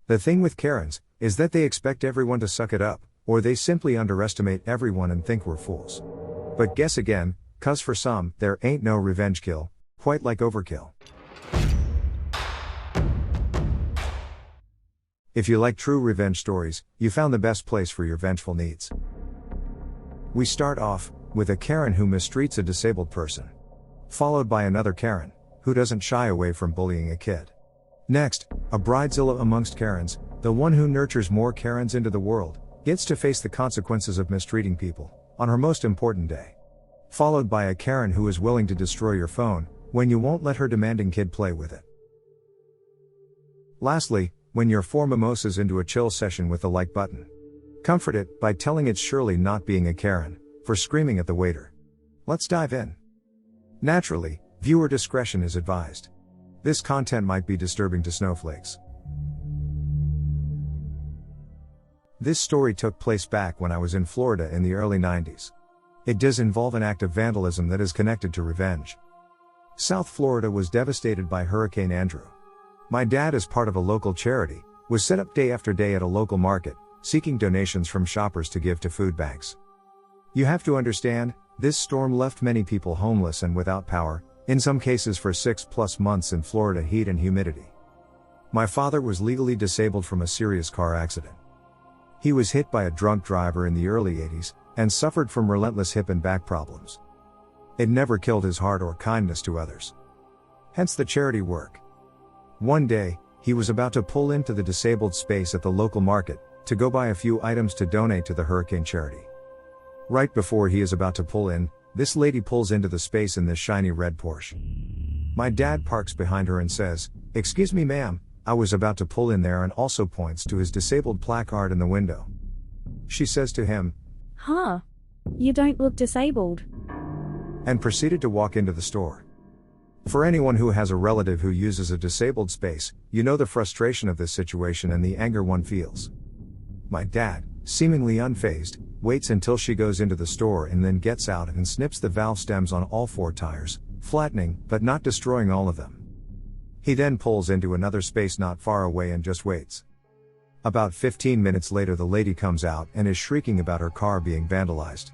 The thing with Karens is that they expect everyone to suck it up, or they simply underestimate everyone and think we're fools. But guess again, 'cause for some, there ain't no revenge kill, quite like overkill. If you like true revenge stories, you found the best place for your vengeful needs. We start off with a Karen who mistreats a disabled person. Followed by another Karen, who doesn't shy away from bullying a kid. Next, a Bridezilla amongst Karens, the one who nurtures more Karens into the world, gets to face the consequences of mistreating people, on her most important day. Followed by a Karen who is willing to destroy your phone, when you won't let her demanding kid play with it. Lastly, when you're 4 mimosas into a chill session with the like button. Comfort it by telling it's surely not being a Karen, for screaming at the waiter. Let's dive in. Naturally, viewer discretion is advised. This content might be disturbing to snowflakes. This story took place back when I was in Florida in the early 90s. It does involve an act of vandalism that is connected to revenge. South Florida was devastated by Hurricane Andrew. My dad, as part of a local charity, was set up day after day at a local market, seeking donations from shoppers to give to food banks. You have to understand, this storm left many people homeless and without power, in some cases for 6+ months in Florida heat and humidity. My father was legally disabled from a serious car accident. He was hit by a drunk driver in the early 80s, and suffered from relentless hip and back problems. It never killed his heart or kindness to others. Hence the charity work. One day, he was about to pull into the disabled space at the local market, to go buy a few items to donate to the hurricane charity. Right before he is about to pull in, this lady pulls into the space in this shiny red Porsche. My dad parks behind her and says, "Excuse me ma'am, I was about to pull in there," and also points to his disabled placard in the window. She says to him, "Huh? You don't look disabled," and proceeded to walk into the store. For anyone who has a relative who uses a disabled space, you know the frustration of this situation and the anger one feels. My dad, seemingly unfazed, waits until she goes into the store and then gets out and snips the valve stems on all 4 tires, flattening, but not destroying all of them. He then pulls into another space not far away and just waits. About 15 minutes later the lady comes out and is shrieking about her car being vandalized.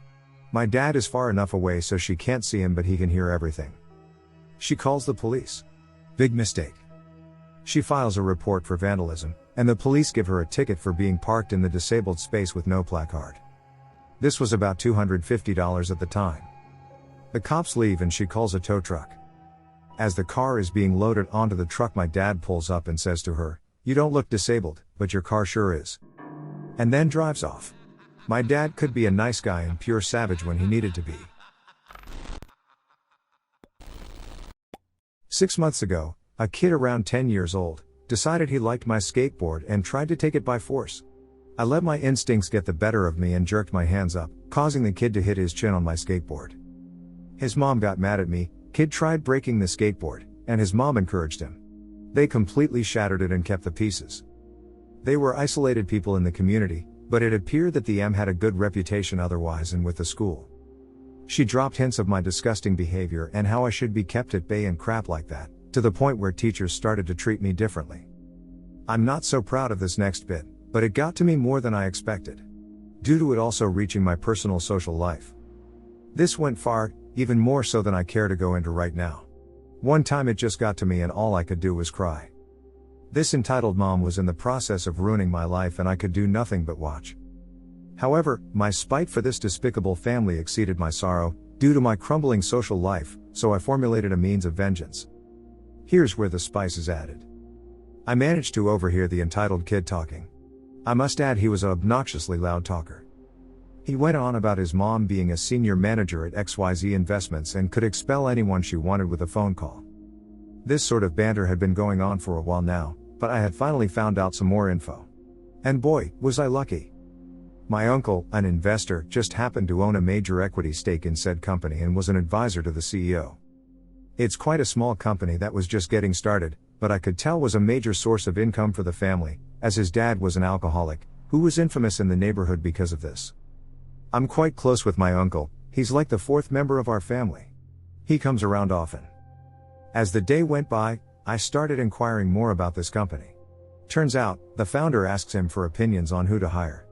My dad is far enough away so she can't see him, but he can hear everything. She calls the police. Big mistake. She files a report for vandalism, and the police give her a ticket for being parked in the disabled space with no placard. This was about $250 at the time. The cops leave and she calls a tow truck. As the car is being loaded onto the truck, my dad pulls up and says to her, "You don't look disabled, but your car sure is." And then drives off. My dad could be a nice guy and pure savage when he needed to be. 6 months ago, a kid around 10 years old decided he liked my skateboard and tried to take it by force. I let my instincts get the better of me and jerked my hands up, causing the kid to hit his chin on my skateboard. His mom got mad at me. Kid tried breaking the skateboard, and his mom encouraged him. They completely shattered it and kept the pieces. They were isolated people in the community, but it appeared that the M had a good reputation otherwise and with the school. She dropped hints of my disgusting behavior and how I should be kept at bay and crap like that, to the point where teachers started to treat me differently. I'm not so proud of this next bit, but it got to me more than I expected. Due to it also reaching my personal social life. This went far, even more so than I care to go into right now. One time it just got to me and all I could do was cry. This entitled mom was in the process of ruining my life and I could do nothing but watch. However, my spite for this despicable family exceeded my sorrow, due to my crumbling social life, so I formulated a means of vengeance. Here's where the spice is added. I managed to overhear the entitled kid talking. I must add he was an obnoxiously loud talker. He went on about his mom being a senior manager at XYZ Investments and could expel anyone she wanted with a phone call. This sort of banter had been going on for a while now, but I had finally found out some more info. And boy, was I lucky. My uncle, an investor, just happened to own a major equity stake in said company and was an advisor to the CEO. It's quite a small company that was just getting started, but I could tell was a major source of income for the family, as his dad was an alcoholic, who was infamous in the neighborhood because of this. I'm quite close with my uncle, he's like the 4th member of our family. He comes around often. As the day went by, I started inquiring more about this company. Turns out, the founder asks him for opinions on who to hire.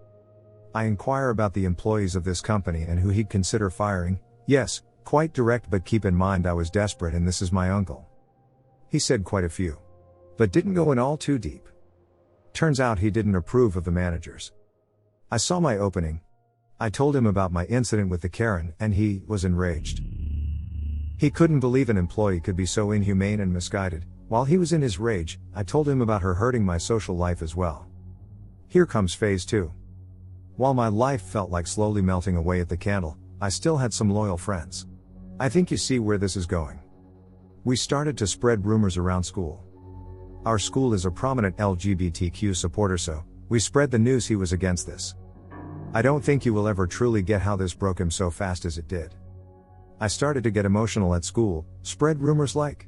I inquire about the employees of this company and who he'd consider firing. Yes, quite direct, but keep in mind I was desperate and this is my uncle. He said quite a few. But didn't go in all too deep. Turns out he didn't approve of the managers. I saw my opening. I told him about my incident with the Karen and he was enraged. He couldn't believe an employee could be so inhumane and misguided. While he was in his rage, I told him about her hurting my social life as well. Here comes phase 2. While my life felt like slowly melting away at the candle, I still had some loyal friends. I think you see where this is going. We started to spread rumors around school. Our school is a prominent LGBTQ supporter, so we spread the news he was against this. I don't think you will ever truly get how this broke him so fast as it did. I started to get emotional at school, spread rumors like.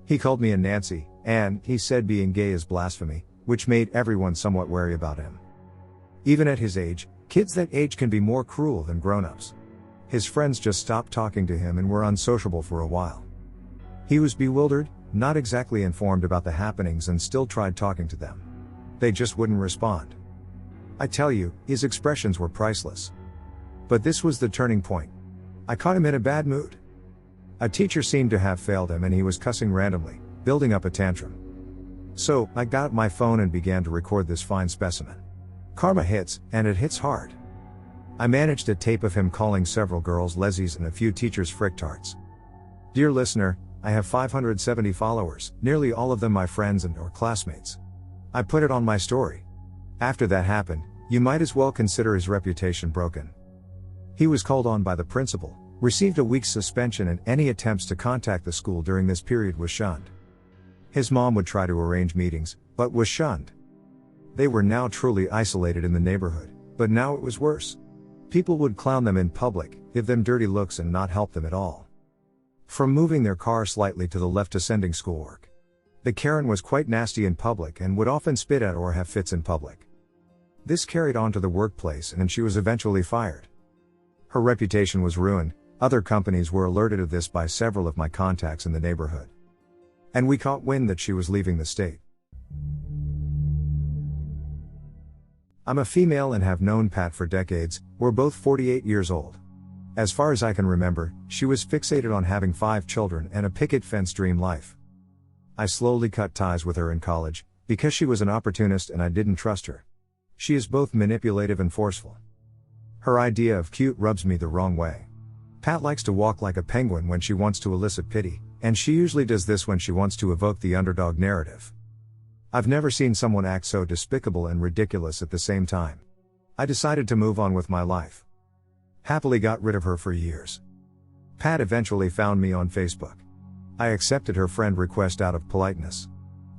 He called me a Nancy, and he said being gay is blasphemy, which made everyone somewhat wary about him. Even at his age, kids that age can be more cruel than grown-ups. His friends just stopped talking to him and were unsociable for a while. He was bewildered, not exactly informed about the happenings, and still tried talking to them. They just wouldn't respond. I tell you, his expressions were priceless. But this was the turning point. I caught him in a bad mood. A teacher seemed to have failed him and he was cussing randomly, building up a tantrum. So, I got my phone and began to record this fine specimen. Karma hits, and it hits hard. I managed a tape of him calling several girls lessies and a few teachers fricktards. Dear listener, I have 570 followers, nearly all of them my friends and or classmates. I put it on my story. After that happened, you might as well consider his reputation broken. He was called on by the principal, received a week's suspension, and any attempts to contact the school during this period was shunned. His mom would try to arrange meetings, but was shunned. They were now truly isolated in the neighborhood, but now it was worse. People would clown them in public, give them dirty looks, and not help them at all. From moving their car slightly to the left to sending schoolwork. The Karen was quite nasty in public and would often spit at or have fits in public. This carried on to the workplace and she was eventually fired. Her reputation was ruined. Other companies were alerted of this by several of my contacts in the neighborhood. And we caught wind that she was leaving the state. I'm a female and have known Pat for decades. We're both 48 years old. As far as I can remember, she was fixated on having 5 children and a picket fence dream life. I slowly cut ties with her in college, because she was an opportunist and I didn't trust her. She is both manipulative and forceful. Her idea of cute rubs me the wrong way. Pat likes to walk like a penguin when she wants to elicit pity, and she usually does this when she wants to evoke the underdog narrative. I've never seen someone act so despicable and ridiculous at the same time. I decided to move on with my life. Happily got rid of her for years. Pat eventually found me on Facebook. I accepted her friend request out of politeness.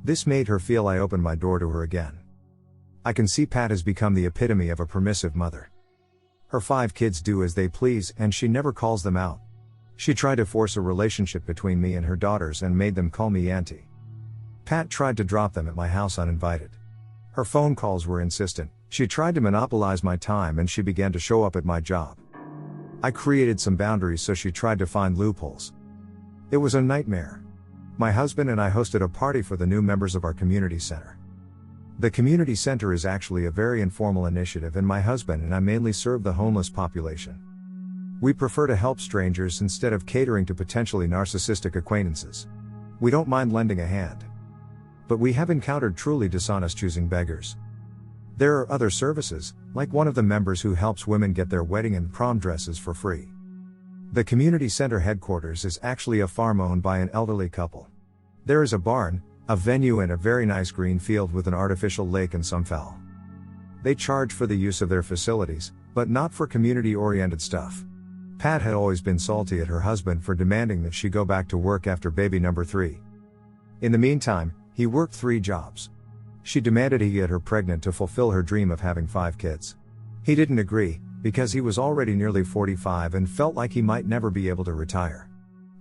This made her feel I opened my door to her again. I can see Pat has become the epitome of a permissive mother. Her 5 kids do as they please and she never calls them out. She tried to force a relationship between me and her daughters and made them call me auntie. Pat tried to drop them at my house uninvited. Her phone calls were insistent. She tried to monopolize my time and she began to show up at my job. I created some boundaries so she tried to find loopholes. It was a nightmare. My husband and I hosted a party for the new members of our community center. The community center is actually a very informal initiative and my husband and I mainly serve the homeless population. We prefer to help strangers instead of catering to potentially narcissistic acquaintances. We don't mind lending a hand. But we have encountered truly dishonest choosing beggars. There are other services, like one of the members who helps women get their wedding and prom dresses for free. The community center headquarters is actually a farm owned by an elderly couple. There is a barn, a venue and a very nice green field with an artificial lake and some fowl. They charge for the use of their facilities, but not for community-oriented stuff. Pat had always been salty at her husband for demanding that she go back to work after baby number 3. In the meantime, he worked 3 jobs. She demanded he get her pregnant to fulfill her dream of having 5 kids. He didn't agree, because he was already nearly 45 and felt like he might never be able to retire.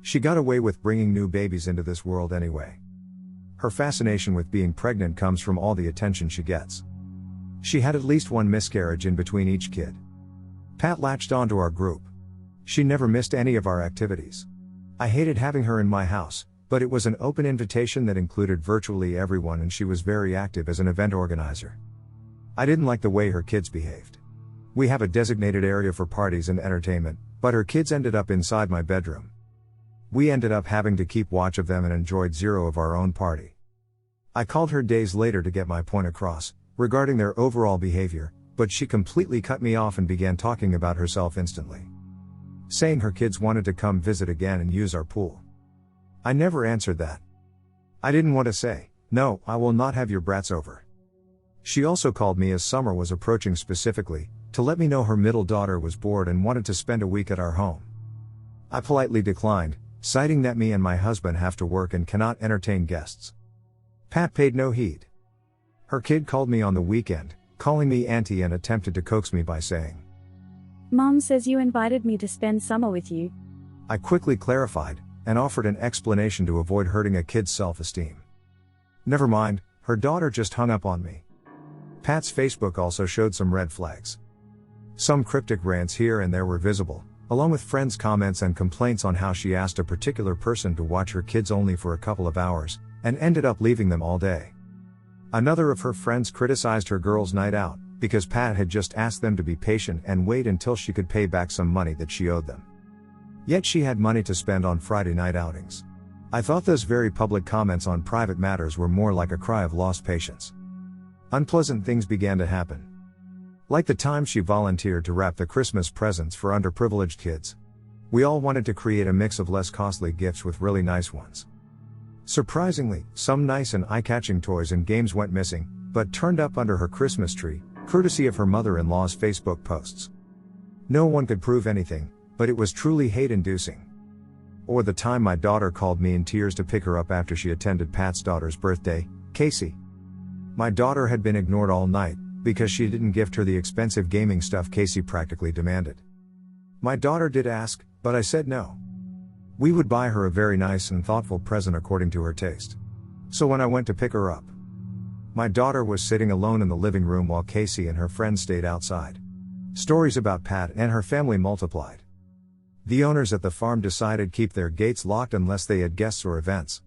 She got away with bringing new babies into this world anyway. Her fascination with being pregnant comes from all the attention she gets. She had at least 1 miscarriage in between each kid. Pat latched onto our group. She never missed any of our activities. I hated having her in my house, But it was an open invitation that included virtually everyone, and she was very active as an event organizer. I didn't like the way her kids behaved. We have a designated area for parties and entertainment, but her kids ended up inside my bedroom. We ended up having to keep watch of them and enjoyed zero of our own party. I called her days later to get my point across, regarding their overall behavior, but she completely cut me off and began talking about herself instantly, saying her kids wanted to come visit again and use our pool. I never answered that. I didn't want to say, "No, I will not have your brats over." She also called me as summer was approaching specifically, to let me know her middle daughter was bored and wanted to spend a week at our home. I politely declined, citing that me and my husband have to work and cannot entertain guests. Pat paid no heed. Her kid called me on the weekend, calling me auntie, and attempted to coax me by saying, Mom says you invited me to spend summer with you. I quickly clarified, and offered an explanation to avoid hurting a kid's self-esteem. Never mind, her daughter just hung up on me. Pat's Facebook also showed some red flags. Some cryptic rants here and there were visible, along with friends' comments and complaints on how she asked a particular person to watch her kids only for a couple of hours, and ended up leaving them all day. Another of her friends criticized her girls' night out, because Pat had just asked them to be patient and wait until she could pay back some money that she owed them. Yet she had money to spend on Friday night outings. I thought those very public comments on private matters were more like a cry of lost patience. Unpleasant things began to happen. Like the time she volunteered to wrap the Christmas presents for underprivileged kids. We all wanted to create a mix of less costly gifts with really nice ones. Surprisingly, some nice and eye-catching toys and games went missing, but turned up under her Christmas tree, courtesy of her mother-in-law's Facebook posts. No one could prove anything, but it was truly hate-inducing. Or the time my daughter called me in tears to pick her up after she attended Pat's daughter's birthday, Casey. My daughter had been ignored all night, because she didn't gift her the expensive gaming stuff Casey practically demanded. My daughter did ask, but I said no. We would buy her a very nice and thoughtful present according to her taste. So when I went to pick her up, my daughter was sitting alone in the living room while Casey and her friends stayed outside. Stories about Pat and her family multiplied. The owners at the farm decided to keep their gates locked unless they had guests or events.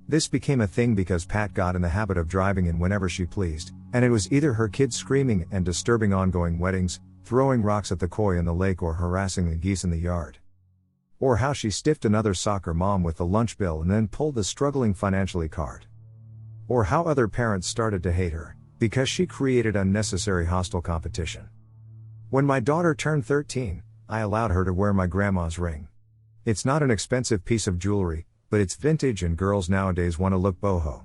This became a thing because Pat got in the habit of driving in whenever she pleased, and it was either her kids screaming and disturbing ongoing weddings, throwing rocks at the koi in the lake, or harassing the geese in the yard. Or how she stiffed another soccer mom with the lunch bill and then pulled the struggling financially card. Or how other parents started to hate her, because she created unnecessary hostile competition. When my daughter turned 13, I allowed her to wear my grandma's ring. It's not an expensive piece of jewelry, but it's vintage and girls nowadays want to look boho.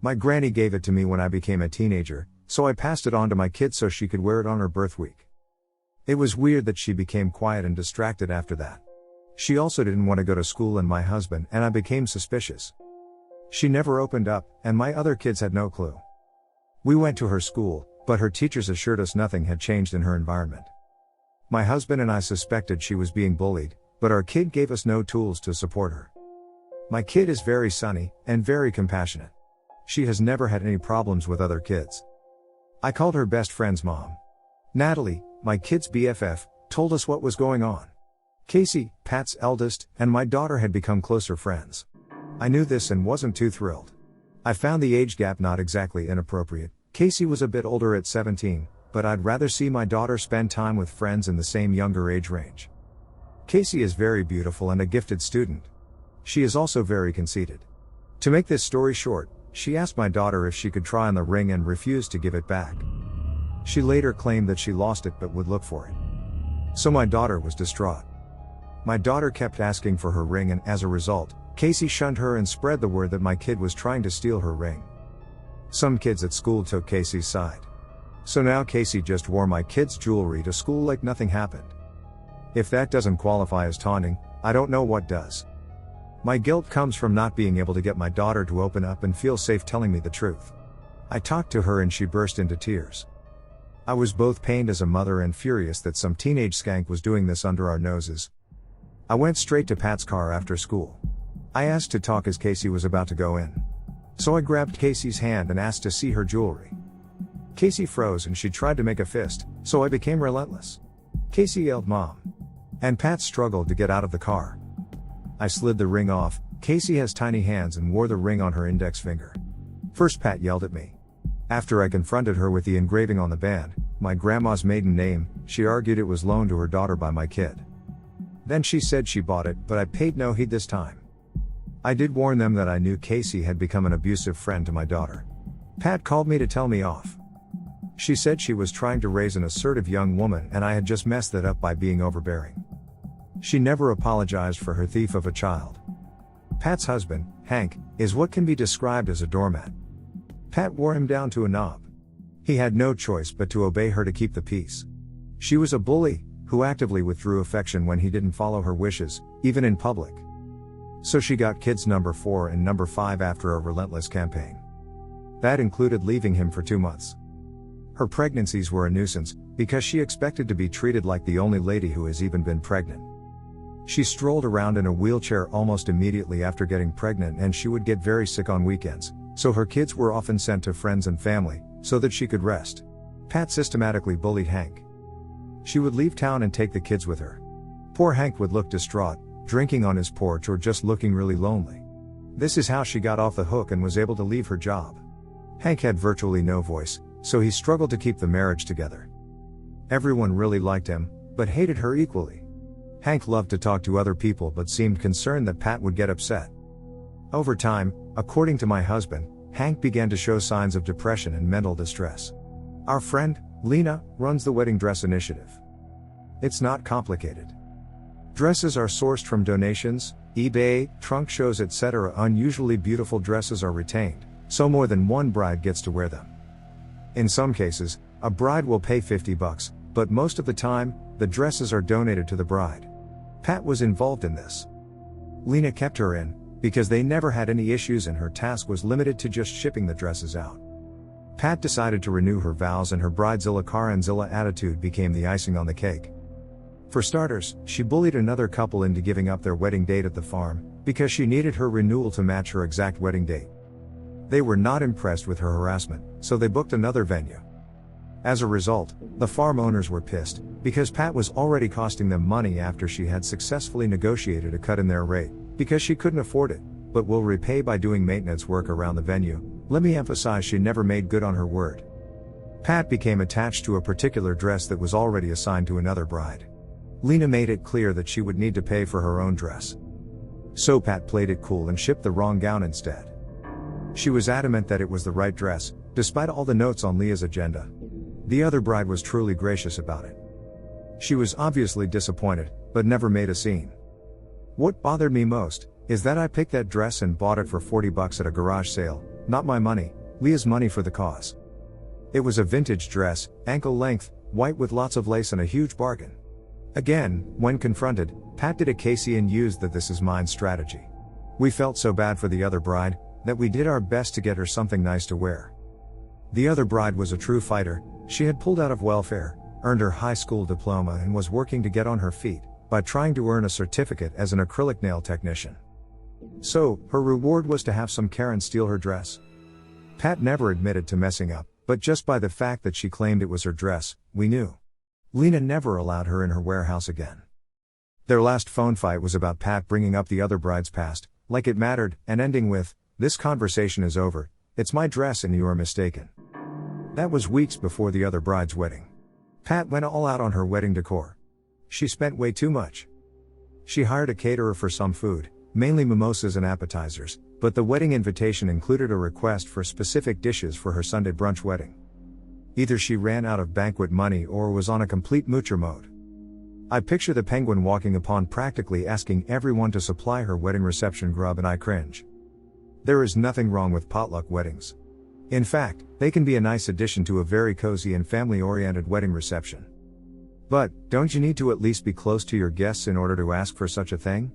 My granny gave it to me when I became a teenager, so I passed it on to my kids so she could wear it on her birth week. It was weird that she became quiet and distracted after that. She also didn't want to go to school and my husband and I became suspicious. She never opened up, and my other kids had no clue. We went to her school, but her teachers assured us nothing had changed in her environment. My husband and I suspected she was being bullied, but our kid gave us no tools to support her. My kid is very sunny, and very compassionate. She has never had any problems with other kids. I called her best friend's mom. Natalie, my kid's BFF, told us what was going on. Casey, Pat's eldest, and my daughter had become closer friends. I knew this and wasn't too thrilled. I found the age gap not exactly inappropriate. Casey was a bit older at 17, but I'd rather see my daughter spend time with friends in the same younger age range. Casey is very beautiful and a gifted student. She is also very conceited. To make this story short, she asked my daughter if she could try on the ring and refused to give it back. She later claimed that she lost it but would look for it. So my daughter was distraught. My daughter kept asking for her ring, and as a result, Casey shunned her and spread the word that my kid was trying to steal her ring. Some kids at school took Casey's side. So now Casey just wore my kid's jewelry to school like nothing happened. If that doesn't qualify as taunting, I don't know what does. My guilt comes from not being able to get my daughter to open up and feel safe telling me the truth. I talked to her and she burst into tears. I was both pained as a mother and furious that some teenage skank was doing this under our noses. I went straight to Pat's car after school. I asked to talk as Casey was about to go in. So I grabbed Casey's hand and asked to see her jewelry. Casey froze and she tried to make a fist, so I became relentless. Casey yelled "Mom!" and Pat struggled to get out of the car. I slid the ring off, Casey has tiny hands and wore the ring on her index finger. First Pat yelled at me. After I confronted her with the engraving on the band, my grandma's maiden name, she argued it was loaned to her daughter by my kid. Then she said she bought it, but I paid no heed this time. I did warn them that I knew Casey had become an abusive friend to my daughter. Pat called me to tell me off. She said she was trying to raise an assertive young woman and I had just messed that up by being overbearing. She never apologized for her thief of a child. Pat's husband, Hank, is what can be described as a doormat. Pat wore him down to a knob. He had no choice but to obey her to keep the peace. She was a bully, who actively withdrew affection when he didn't follow her wishes, even in public. So she got kids number 4 and number 5 after a relentless campaign. That included leaving him for 2 months. Her pregnancies were a nuisance, because she expected to be treated like the only lady who has even been pregnant. She strolled around in a wheelchair almost immediately after getting pregnant and she would get very sick on weekends, so her kids were often sent to friends and family, so that she could rest. Pat systematically bullied Hank. She would leave town and take the kids with her. Poor Hank would look distraught, drinking on his porch or just looking really lonely. This is how she got off the hook and was able to leave her job. Hank had virtually no voice, so he struggled to keep the marriage together. Everyone really liked him, but hated her equally. Hank loved to talk to other people but seemed concerned that Pat would get upset. Over time, according to my husband, Hank began to show signs of depression and mental distress. Our friend, Lena, runs the wedding dress initiative. It's not complicated. Dresses are sourced from donations, eBay, trunk shows, etc. Unusually beautiful dresses are retained, so more than one bride gets to wear them. In some cases, a bride will pay $50, but most of the time, the dresses are donated to the bride. Pat was involved in this. Lena kept her in, because they never had any issues and her task was limited to just shipping the dresses out. Pat decided to renew her vows and her Bridezilla Karenzilla attitude became the icing on the cake. For starters, she bullied another couple into giving up their wedding date at the farm, because she needed her renewal to match her exact wedding date. They were not impressed with her harassment, so they booked another venue. As a result, the farm owners were pissed, because Pat was already costing them money after she had successfully negotiated a cut in their rate, because she couldn't afford it, but will repay by doing maintenance work around the venue. Let me emphasize, she never made good on her word. Pat became attached to a particular dress that was already assigned to another bride. Lena made it clear that she would need to pay for her own dress. So Pat played it cool and shipped the wrong gown instead. She was adamant that it was the right dress, despite all the notes on Leah's agenda. The other bride was truly gracious about it. She was obviously disappointed, but never made a scene. What bothered me most is that I picked that dress and bought it for $40 at a garage sale, not my money, Leah's money for the cause. It was a vintage dress, ankle length, white with lots of lace and a huge bargain. Again, when confronted, Pat did a Casey and used the "this is mine" strategy. We felt so bad for the other bride, that we did our best to get her something nice to wear. The other bride was a true fighter. She had pulled out of welfare, earned her high school diploma and was working to get on her feet, by trying to earn a certificate as an acrylic nail technician. So, her reward was to have some Karen steal her dress. Pat never admitted to messing up, but just by the fact that she claimed it was her dress, we knew. Lena never allowed her in her warehouse again. Their last phone fight was about Pat bringing up the other bride's past, like it mattered, and ending with, "This conversation is over, it's my dress and you are mistaken." That was weeks before the other bride's wedding. Pat went all out on her wedding decor. She spent way too much. She hired a caterer for some food, mainly mimosas and appetizers, but the wedding invitation included a request for specific dishes for her Sunday brunch wedding. Either she ran out of banquet money or was on a complete moocher mode. I picture the penguin walking upon practically asking everyone to supply her wedding reception grub and I cringe. There is nothing wrong with potluck weddings. In fact, they can be a nice addition to a very cozy and family-oriented wedding reception. But, don't you need to at least be close to your guests in order to ask for such a thing?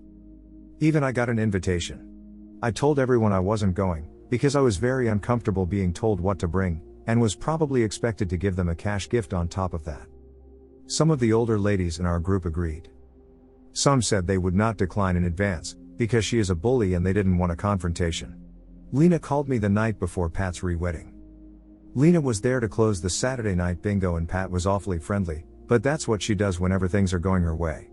Even I got an invitation. I told everyone I wasn't going, because I was very uncomfortable being told what to bring, and was probably expected to give them a cash gift on top of that. Some of the older ladies in our group agreed. Some said they would not decline in advance, because she is a bully and they didn't want a confrontation. Lena called me the night before Pat's re-wedding. Lena was there to close the Saturday night bingo and Pat was awfully friendly, but that's what she does whenever things are going her way.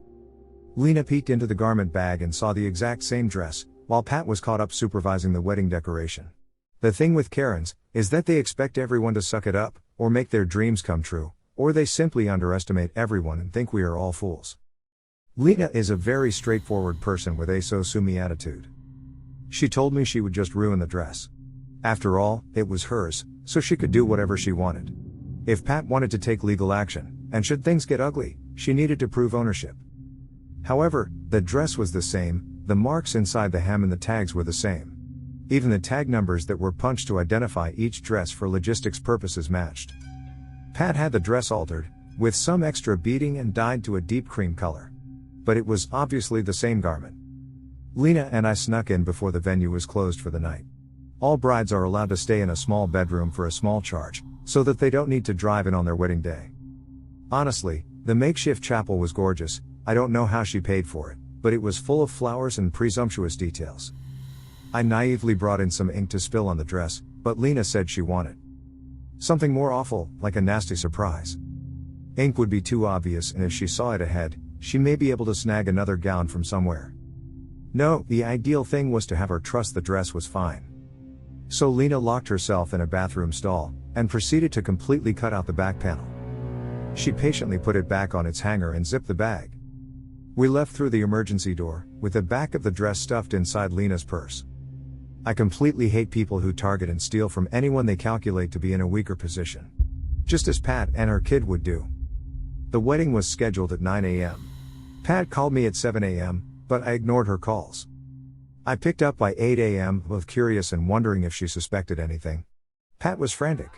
Lena peeked into the garment bag and saw the exact same dress, while Pat was caught up supervising the wedding decoration. The thing with Karens is that they expect everyone to suck it up, or make their dreams come true, or they simply underestimate everyone and think we are all fools. Lena is a very straightforward person with a so-sue-me attitude. She told me she would just ruin the dress. After all, it was hers, so she could do whatever she wanted. If Pat wanted to take legal action, and should things get ugly, she needed to prove ownership. However, the dress was the same, the marks inside the hem and the tags were the same. Even the tag numbers that were punched to identify each dress for logistics purposes matched. Pat had the dress altered, with some extra beading and dyed to a deep cream color. But it was obviously the same garment. Lena and I snuck in before the venue was closed for the night. All brides are allowed to stay in a small bedroom for a small charge, so that they don't need to drive in on their wedding day. Honestly, the makeshift chapel was gorgeous. I don't know how she paid for it, but it was full of flowers and presumptuous details. I naively brought in some ink to spill on the dress, but Lena said she wanted something more awful, like a nasty surprise. Ink would be too obvious, and if she saw it ahead, she may be able to snag another gown from somewhere. No, the ideal thing was to have her trust the dress was fine. So Lena locked herself in a bathroom stall, and proceeded to completely cut out the back panel. She patiently put it back on its hanger and zipped the bag. We left through the emergency door, with the back of the dress stuffed inside Lena's purse. I completely hate people who target and steal from anyone they calculate to be in a weaker position. Just as Pat and her kid would do. The wedding was scheduled at 9 a.m. Pat called me at 7 a.m., but I ignored her calls. I picked up by 8 a.m., both curious and wondering if she suspected anything. Pat was frantic.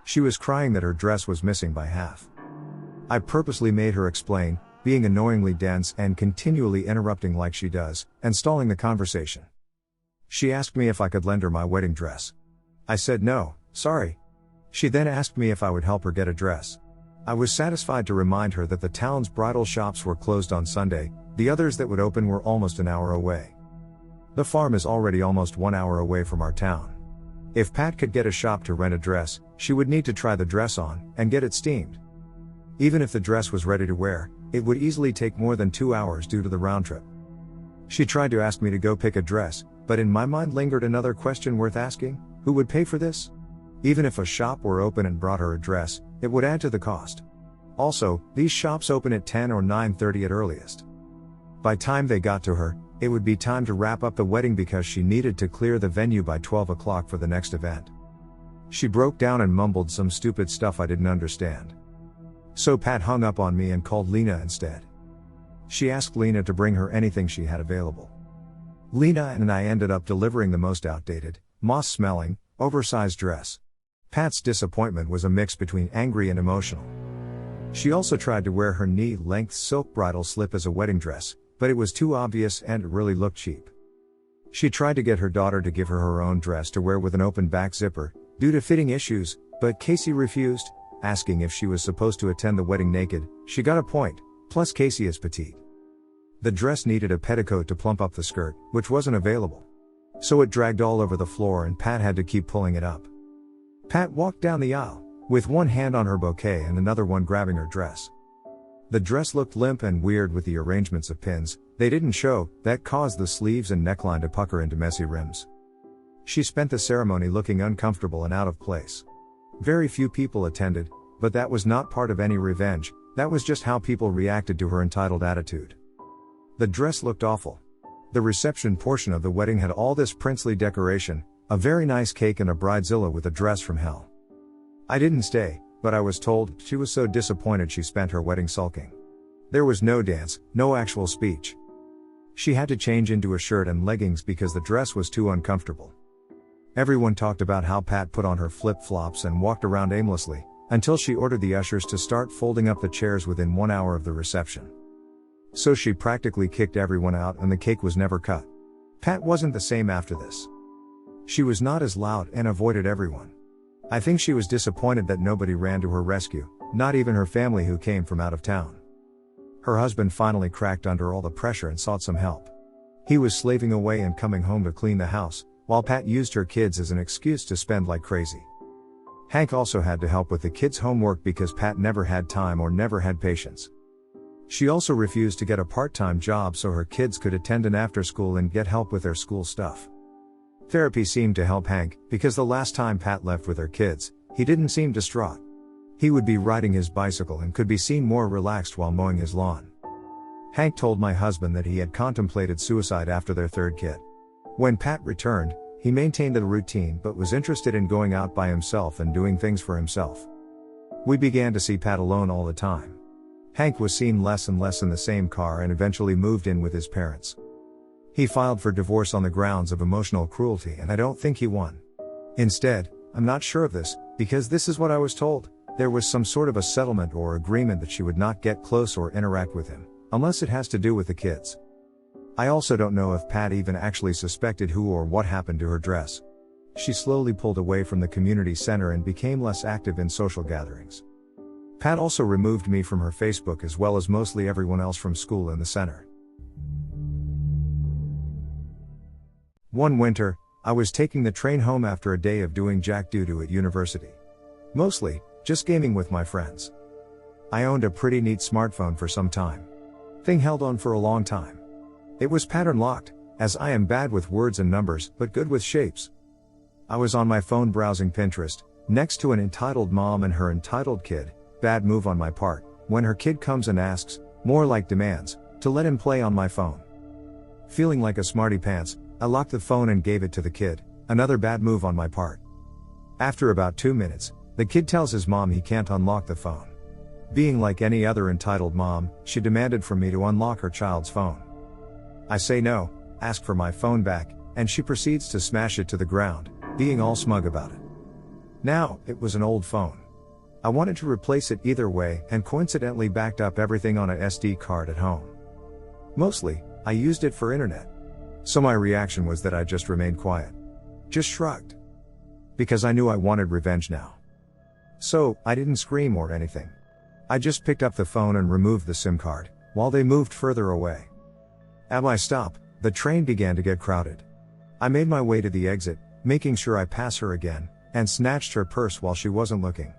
She was crying that her dress was missing by half. I purposely made her explain, being annoyingly dense and continually interrupting like she does, and stalling the conversation. She asked me if I could lend her my wedding dress. I said no, sorry. She then asked me if I would help her get a dress. I was satisfied to remind her that the town's bridal shops were closed on Sunday, the others that would open were almost an hour away. The farm is already almost 1 hour away from our town. If Pat could get a shop to rent a dress, she would need to try the dress on, and get it steamed. Even if the dress was ready to wear, it would easily take more than 2 hours due to the round trip. She tried to ask me to go pick a dress, but in my mind lingered another question worth asking: who would pay for this? Even if a shop were open and brought her a dress, it would add to the cost. Also, these shops open at 10 or 9:30 at earliest. By time they got to her, it would be time to wrap up the wedding because she needed to clear the venue by 12 o'clock for the next event. She broke down and mumbled some stupid stuff I didn't understand. So Pat hung up on me and called Lena instead. She asked Lena to bring her anything she had available. Lena and I ended up delivering the most outdated, moss-smelling, oversized dress. Pat's disappointment was a mix between angry and emotional. She also tried to wear her knee-length silk bridal slip as a wedding dress, but it was too obvious and it really looked cheap. She tried to get her daughter to give her her own dress to wear with an open back zipper, due to fitting issues, but Casey refused, asking if she was supposed to attend the wedding naked. She got a point, plus Casey is petite. The dress needed a petticoat to plump up the skirt, which wasn't available. So it dragged all over the floor and Pat had to keep pulling it up. Pat walked down the aisle, with one hand on her bouquet and another one grabbing her dress. The dress looked limp and weird with the arrangements of pins they didn't show, that caused the sleeves and neckline to pucker into messy rims. She spent the ceremony looking uncomfortable and out of place. Very few people attended, but that was not part of any revenge, that was just how people reacted to her entitled attitude. The dress looked awful. The reception portion of the wedding had all this princely decoration, a very nice cake and a bridezilla with a dress from hell. I didn't stay, but I was told she was so disappointed she spent her wedding sulking. There was no dance, no actual speech. She had to change into a shirt and leggings because the dress was too uncomfortable. Everyone talked about how Pat put on her flip-flops and walked around aimlessly, until she ordered the ushers to start folding up the chairs within 1 hour of the reception. So she practically kicked everyone out and the cake was never cut. Pat wasn't the same after this. She was not as loud and avoided everyone. I think she was disappointed that nobody ran to her rescue, not even her family who came from out of town. Her husband finally cracked under all the pressure and sought some help. He was slaving away and coming home to clean the house, while Pat used her kids as an excuse to spend like crazy. Hank also had to help with the kids' homework because Pat never had time or never had patience. She also refused to get a part-time job so her kids could attend an after-school and get help with their school stuff. Therapy seemed to help Hank, because the last time Pat left with her kids, he didn't seem distraught. He would be riding his bicycle and could be seen more relaxed while mowing his lawn. Hank told my husband that he had contemplated suicide after their third kid. When Pat returned, he maintained a routine but was interested in going out by himself and doing things for himself. We began to see Pat alone all the time. Hank was seen less and less in the same car and eventually moved in with his parents. He filed for divorce on the grounds of emotional cruelty, and I don't think he won. Instead, I'm not sure of this, because this is what I was told. There was some sort of a settlement or agreement that she would not get close or interact with him, unless it has to do with the kids. I also don't know if Pat even actually suspected who or what happened to her dress. She slowly pulled away from the community center and became less active in social gatherings. Pat also removed me from her Facebook as well as mostly everyone else from school in the center. One winter, I was taking the train home after a day of doing jack doo-doo at university. Mostly, just gaming with my friends. I owned a pretty neat smartphone for some time. Thing held on for a long time. It was pattern locked, as I am bad with words and numbers, but good with shapes. I was on my phone browsing Pinterest, next to an entitled mom and her entitled kid, bad move on my part, when her kid comes and asks, more like demands, to let him play on my phone. Feeling like a smarty pants, I locked the phone and gave it to the kid, another bad move on my part. After about 2 minutes, the kid tells his mom he can't unlock the phone. Being like any other entitled mom, she demanded from me to unlock her child's phone. I say no, ask for my phone back, and she proceeds to smash it to the ground, being all smug about it. Now, it was an old phone. I wanted to replace it either way and coincidentally backed up everything on an SD card at home. Mostly, I used it for internet. So my reaction was that I just remained quiet. Just shrugged. Because I knew I wanted revenge now. So, I didn't scream or anything. I just picked up the phone and removed the SIM card, while they moved further away. At my stop, the train began to get crowded. I made my way to the exit, making sure I pass her again, and snatched her purse while she wasn't looking.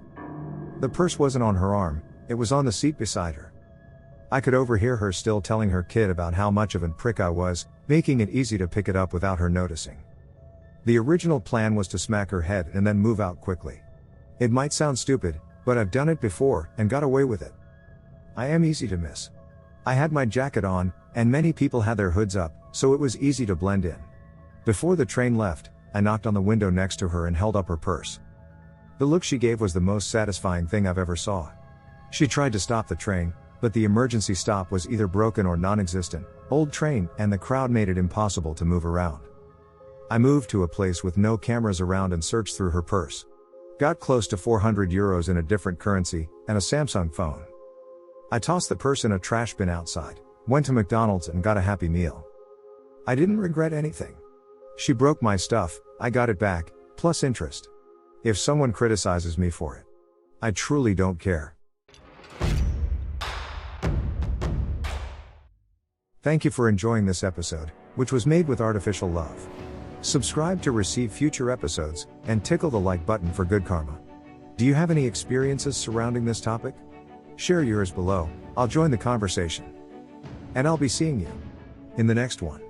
The purse wasn't on her arm, it was on the seat beside her. I could overhear her still telling her kid about how much of a prick I was, making it easy to pick it up without her noticing. The original plan was to smack her head and then move out quickly. It might sound stupid, but I've done it before, and got away with it. I am easy to miss. I had my jacket on, and many people had their hoods up, so it was easy to blend in. Before the train left, I knocked on the window next to her and held up her purse. The look she gave was the most satisfying thing I've ever saw. She tried to stop the train, but the emergency stop was either broken or non-existent, old train, and the crowd made it impossible to move around. I moved to a place with no cameras around and searched through her purse. Got close to €400 in a different currency, and a Samsung phone. I tossed the purse in a trash bin outside, went to McDonald's and got a Happy Meal. I didn't regret anything. She broke my stuff, I got it back, plus interest. If someone criticizes me for it, I truly don't care. Thank you for enjoying this episode, which was made with artificial love. Subscribe to receive future episodes, and tickle the like button for good karma. Do you have any experiences surrounding this topic? Share yours below, I'll join the conversation. And I'll be seeing you in the next one.